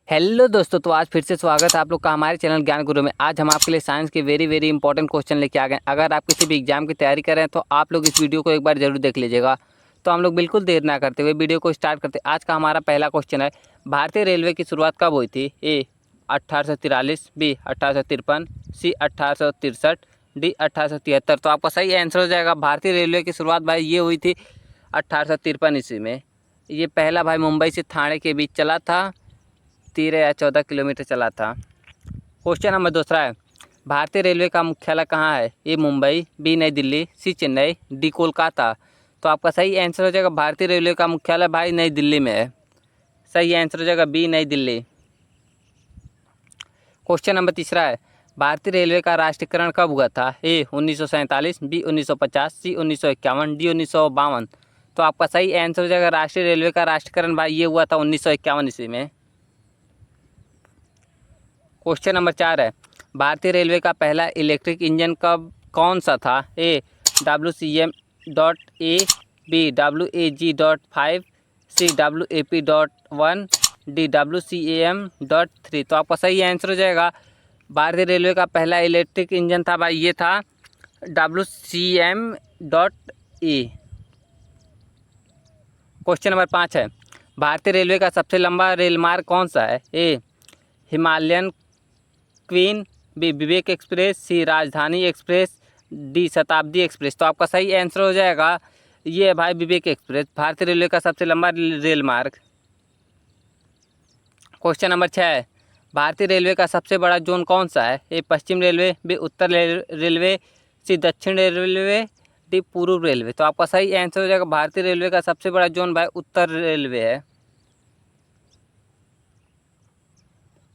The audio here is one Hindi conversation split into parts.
हेलो दोस्तों, तो आज फिर से स्वागत है आप लोग का हमारे चैनल ज्ञान गुरु में। आज हम आपके लिए साइंस के वेरी इंपॉर्टेंट क्वेश्चन लेके आ गए। अगर आप किसी भी एग्जाम की तैयारी कर रहे हैं तो आप लोग इस वीडियो को एक बार जरूर देख लीजिएगा। तो हम लोग बिल्कुल देर ना करते हुए वीडियो को स्टार्ट करते। आज का हमारा पहला क्वेश्चन है, भारतीय रेलवे की शुरुआत कब हुई थी? ए 1843, बी 1853, सी 1863, डी 1873। तो आपका सही आंसर हो जाएगा भारतीय रेलवे की शुरुआत भाई ये हुई थी 1853 ईस्वी में। ये पहला भाई मुंबई से ठाणे के बीच चला था, 13 या 14 किलोमीटर चला था। क्वेश्चन नंबर दूसरा है, भारतीय रेलवे का मुख्यालय कहाँ है? ए मुंबई, बी नई दिल्ली, सी चेन्नई, डी कोलकाता। तो आपका सही आंसर हो जाएगा भारतीय रेलवे का मुख्यालय भाई नई दिल्ली में है। सही आंसर हो जाएगा बी नई दिल्ली। क्वेश्चन नंबर तीसरा है, भारतीय रेलवे का राष्ट्रीयकरण कब हुआ था? ए 1947, बी 1950, सी 1951, डी 1952। तो आपका सही आंसर हो जाएगा राष्ट्रीय रेलवे का राष्ट्रीयकरण भाई ये हुआ था 1951 ईस्वी में। क्वेश्चन नंबर 4 है, भारतीय रेलवे का पहला इलेक्ट्रिक इंजन कौन सा था? ए WCM.A, बी WAG.5, सी WAP.1, डी WCAM.3। तो आपका सही आंसर हो जाएगा भारतीय रेलवे का पहला इलेक्ट्रिक इंजन था भाई ये था WCM.A। क्वेश्चन नंबर 5 है, भारतीय रेलवे का सबसे लंबा रेल मार्ग कौन सा है? ए हिमालयन क्वीन, बी विवेक एक्सप्रेस, सी राजधानी एक्सप्रेस, डी शताब्दी एक्सप्रेस। तो आपका सही आंसर हो जाएगा ये है भाई विवेक एक्सप्रेस, भारतीय रेलवे का सबसे लंबा रेल मार्ग। क्वेश्चन नंबर 6 है, भारतीय रेलवे का सबसे बड़ा जोन कौन सा है? ए पश्चिम रेलवे, बी उत्तर रेलवे, सी दक्षिण रेलवे, डी पूर्व रेलवे। तो आपका सही आंसर हो जाएगा भारतीय रेलवे का सबसे बड़ा जोन भाई उत्तर रेलवे है।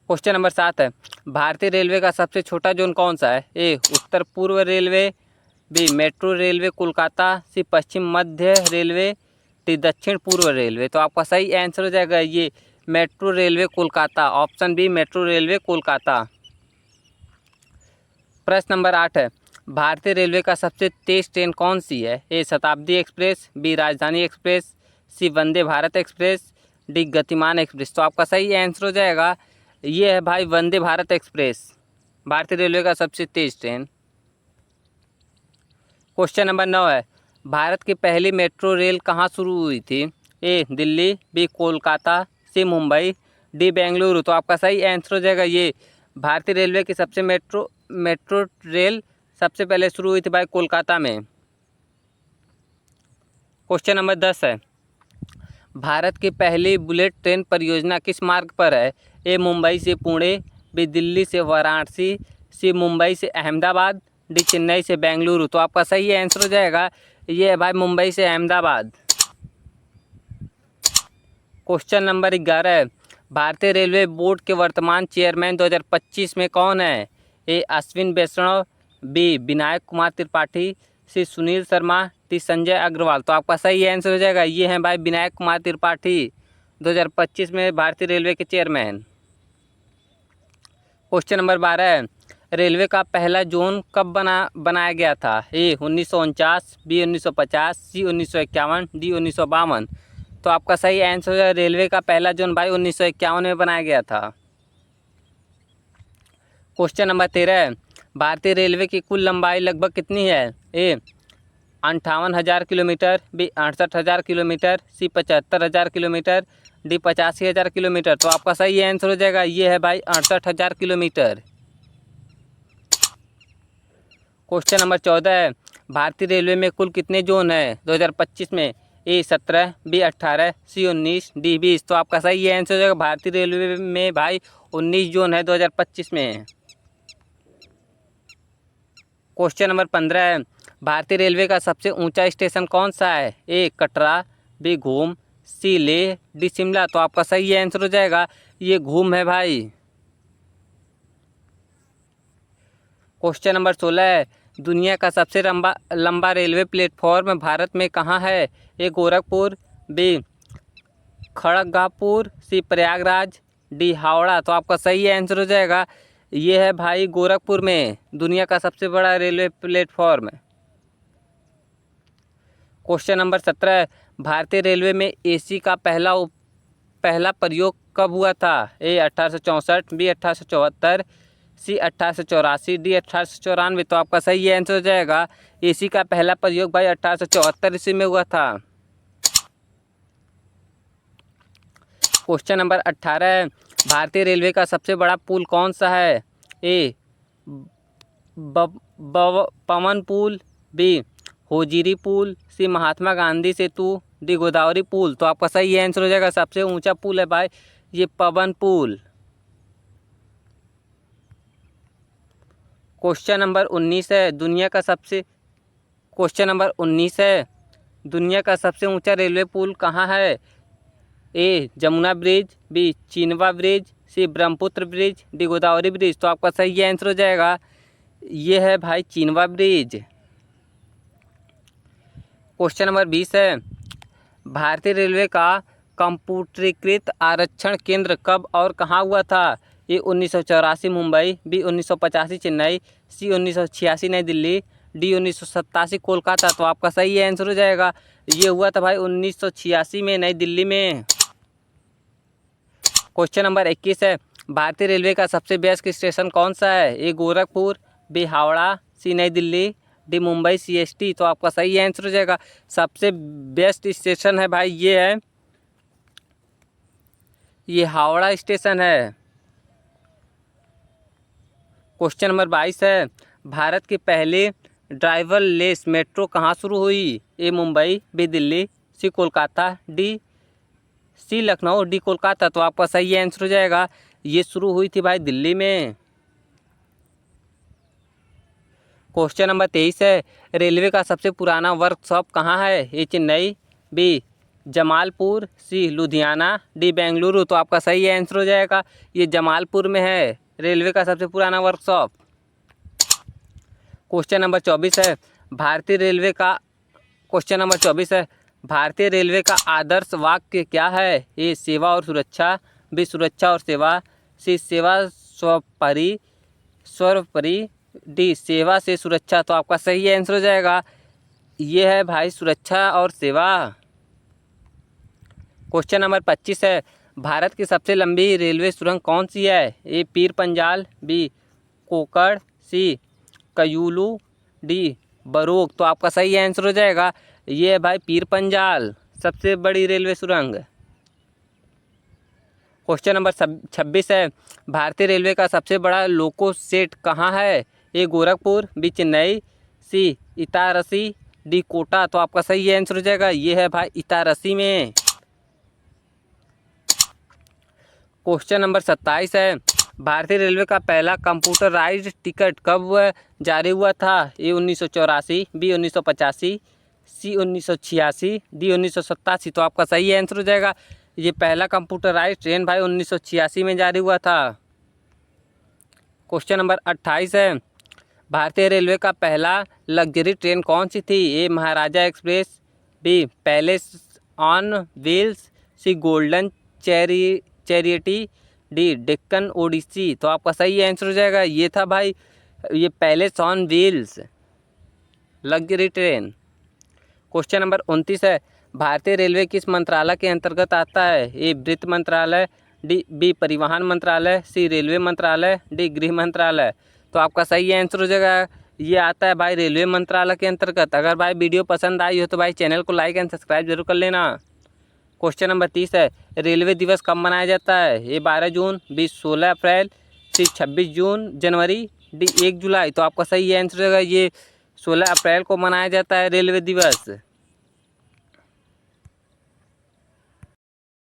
क्वेश्चन नंबर 7 है, भारतीय रेलवे का सबसे छोटा जोन कौन सा है? ए उत्तर पूर्व railway, B metro railway Kolkata, C पश्चिम मध्य रेलवे, डी दक्षिण पूर्व रेलवे। तो आपका सही आंसर हो जाएगा ये metro railway Kolkata, option B metro railway Kolkata. प्रश्न नंबर 8 है, भारतीय रेलवे का सबसे तेज ट्रेन कौन सी है? ए शताब्दी एक्सप्रेस, बी राजधानी एक्सप्रेस, सी वंदे भारत एक्सप्रेस, डी गतिमान एक्सप्रेस। तो आपका सही आंसर हो जाएगा ये है भाई वंदे भारत एक्सप्रेस, भारतीय रेलवे का सबसे तेज ट्रेन। क्वेश्चन नंबर 9 है, भारत की पहली मेट्रो रेल कहाँ शुरू हुई थी? ए दिल्ली, बी कोलकाता, सी मुंबई, डी बेंगलुरु। तो आपका सही आंसर हो जाएगा ये भारतीय रेलवे की सबसे मेट्रो रेल सबसे पहले शुरू हुई थी भाई कोलकाता में। क्वेश्चन नंबर 10 है, भारत की पहली बुलेट ट्रेन परियोजना किस मार्ग पर है? ए मुंबई से पुणे, बी दिल्ली से वाराणसी, सी मुंबई से अहमदाबाद, डी चेन्नई से बेंगलुरु। तो आपका सही आंसर हो जाएगा ये है भाई मुंबई से अहमदाबाद। क्वेश्चन नंबर 11 है, भारतीय रेलवे बोर्ड के वर्तमान चेयरमैन 2025 में कौन है? ए अश्विन वैष्णव, बी विनायक कुमार त्रिपाठी, सी सुनील शर्मा, डी संजय अग्रवाल। तो आपका सही आंसर हो जाएगा ये हैं भाई विनायक कुमार त्रिपाठी 2025 में भारतीय रेलवे के चेयरमैन। क्वेश्चन नंबर 12 है, रेलवे का पहला जोन कब बनाया गया था? ए 1949, बी 1950, सी 1951, डी 1952। तो आपका सही आंसर हो जाएगा रेलवे का पहला जोन भाई 1951 में बनाया गया था। क्वेश्चन नंबर 13 है, भारतीय रेलवे की कुल लंबाई लगभग कितनी है? ए 58,000 किलोमीटर, बी 68,000 किलोमीटर, सी 75,000 किलोमीटर, डी 85,000 किलोमीटर। तो आपका सही आंसर हो जाएगा ये है भाई 68,000 किलोमीटर। क्वेश्चन नंबर 14 है, भारतीय रेलवे में कुल कितने जोन है 2025 में? ए 17, बी 18, सी 19, डी 20। तो आपका सही आंसर हो जाएगा भारतीय रेलवे में भाई 19 जोन है 2025 में। क्वेश्चन नंबर 15 है, भारतीय रेलवे का सबसे ऊंचा स्टेशन कौन सा है? ए कटरा, बी घूम, सी लेह, डी शिमला। तो आपका सही आंसर हो जाएगा ये घूम है भाई। क्वेश्चन नंबर 16 है, दुनिया का सबसे लंबा रेलवे प्लेटफॉर्म भारत में कहाँ है? ए गोरखपुर, बी खड़गपुर, सी प्रयागराज, डी हावड़ा। तो आपका सही आंसर हो जाएगा ये है भाई गोरखपुर में दुनिया का सबसे बड़ा रेलवे प्लेटफॉर्म। क्वेश्चन नंबर 17 है, भारतीय रेलवे में एसी का पहला प्रयोग कब हुआ था? ए 1864, बी 1874, सी 1884, डी 1894। तो आपका सही आंसर हो जाएगा एसी का पहला प्रयोग भाई 1874 ईस्वी में हुआ था। क्वेश्चन नंबर 18 है, भारतीय रेलवे का सबसे बड़ा पुल कौन सा है? ए पवन पुल, बी होजिरी पुल, सी महात्मा गांधी सेतु, डी गोदावरी पुल। तो आपका सही आंसर हो जाएगा सबसे ऊंचा पुल है भाई ये पवन पुल। क्वेश्चन नंबर 19 है, क्वेश्चन नंबर 19 है, दुनिया का सबसे ऊंचा रेलवे पुल कहाँ है? ए जमुना ब्रिज, बी चिनवा bridge, C Brahmaputra bridge, D Godavari bridge. तो आपका सही आंसर हो जाएगा ये है भाई चिनवा ब्रिज। क्वेश्चन नंबर 20 है, भारतीय रेलवे का कंप्यूटरीकृत आरक्षण केंद्र कब और कहाँ हुआ था? ए 1984 मुंबई, बी 1985 चेन्नई, सी 1986 नई दिल्ली, डी 1987 कोलकाता। तो आपका सही आंसर हो जाएगा ये हुआ था भाई 1986 में नई दिल्ली में। क्वेश्चन नंबर 21 है, भारतीय रेलवे का सबसे बेस्ट स्टेशन कौन सा है? ए गोरखपुर, बी हावड़ा, सी नई दिल्ली, डी मुंबई CST। तो आपका सही आंसर हो जाएगा सबसे बेस्ट स्टेशन है भाई ये हावड़ा स्टेशन है। क्वेश्चन नंबर 22 है, भारत की पहली ड्राइवरलेस मेट्रो कहाँ शुरू हुई? ए मुंबई, बी दिल्ली, सी कोलकाता, सी लखनऊ, डी कोलकाता। तो आपका सही आंसर हो जाएगा ये शुरू हुई थी भाई दिल्ली में। क्वेश्चन नंबर 23 है, रेलवे का सबसे पुराना वर्कशॉप कहाँ है? ए चेन्नई, बी जमालपुर, सी लुधियाना, डी बेंगलुरु। तो आपका सही आंसर हो जाएगा ये जमालपुर में है रेलवे का सबसे पुराना वर्कशॉप। क्वेश्चन नंबर 24 है, भारतीय रेलवे का आदर्श वाक्य क्या है? ए सेवा और सुरक्षा, बी सुरक्षा और सेवा, सी सेवा सर्वोपरि, डी सेवा से सुरक्षा। तो आपका सही आंसर हो जाएगा ये है भाई सुरक्षा और सेवा। क्वेश्चन नंबर 25 है, भारत की सबसे लंबी रेलवे सुरंग कौन सी है? ए पीर पंजाल, बी कोकड़, सी कयूलू, डी बरोक। तो आपका सही आंसर हो जाएगा ये है भाई पीर पंजाल सबसे बड़ी रेलवे सुरंग। क्वेश्चन नंबर 26 है, भारतीय रेलवे का सबसे बड़ा लोको सेट कहाँ है? ए गोरखपुर, बी चेन्नई, सी इटारसी, डी कोटा। तो आपका सही आंसर हो जाएगा ये है भाई इटारसी में। क्वेश्चन नंबर 27 है, भारतीय रेलवे का पहला कंप्यूटराइज्ड टिकट कब जारी हुआ था? ए 1984, बी 1985, सी 1986, डी 1987। तो आपका सही आंसर हो जाएगा ये पहला कंप्यूटराइज्ड ट्रेन भाई 1986 में जारी हुआ था। क्वेश्चन नंबर 28 है, भारतीय रेलवे का पहला लग्जरी ट्रेन कौन सी थी? A Maharaja express, B palace on wheels, C golden chariot, D Deccan odyssey. तो आपका सही आंसर हो जाएगा ये था भाई ये palace on wheels luxury train. Question number 29 है, भारतीय रेलवे किस मंत्रालय के अंतर्गत आता है? ए वित्त मंत्रालय, बी परिवहन मंत्रालय, सी रेलवे मंत्रालय, डी गृह मंत्रालय। तो आपका सही आंसर हो जाएगा ये आता है भाई रेलवे मंत्रालय के अंतर्गत। अगर भाई वीडियो पसंद आई हो तो भाई चैनल को लाइक एंड सब्सक्राइब जरूर कर लेना। क्वेश्चन नंबर 30 है, रेलवे दिवस कब मनाया जाता है? ए 12 जून, बी 16 अप्रैल, सी 26 जनवरी, डी 1 जुलाई। तो आपका सही आंसर होगा ये 16 अप्रैल को मनाया जाता है रेलवे दिवस।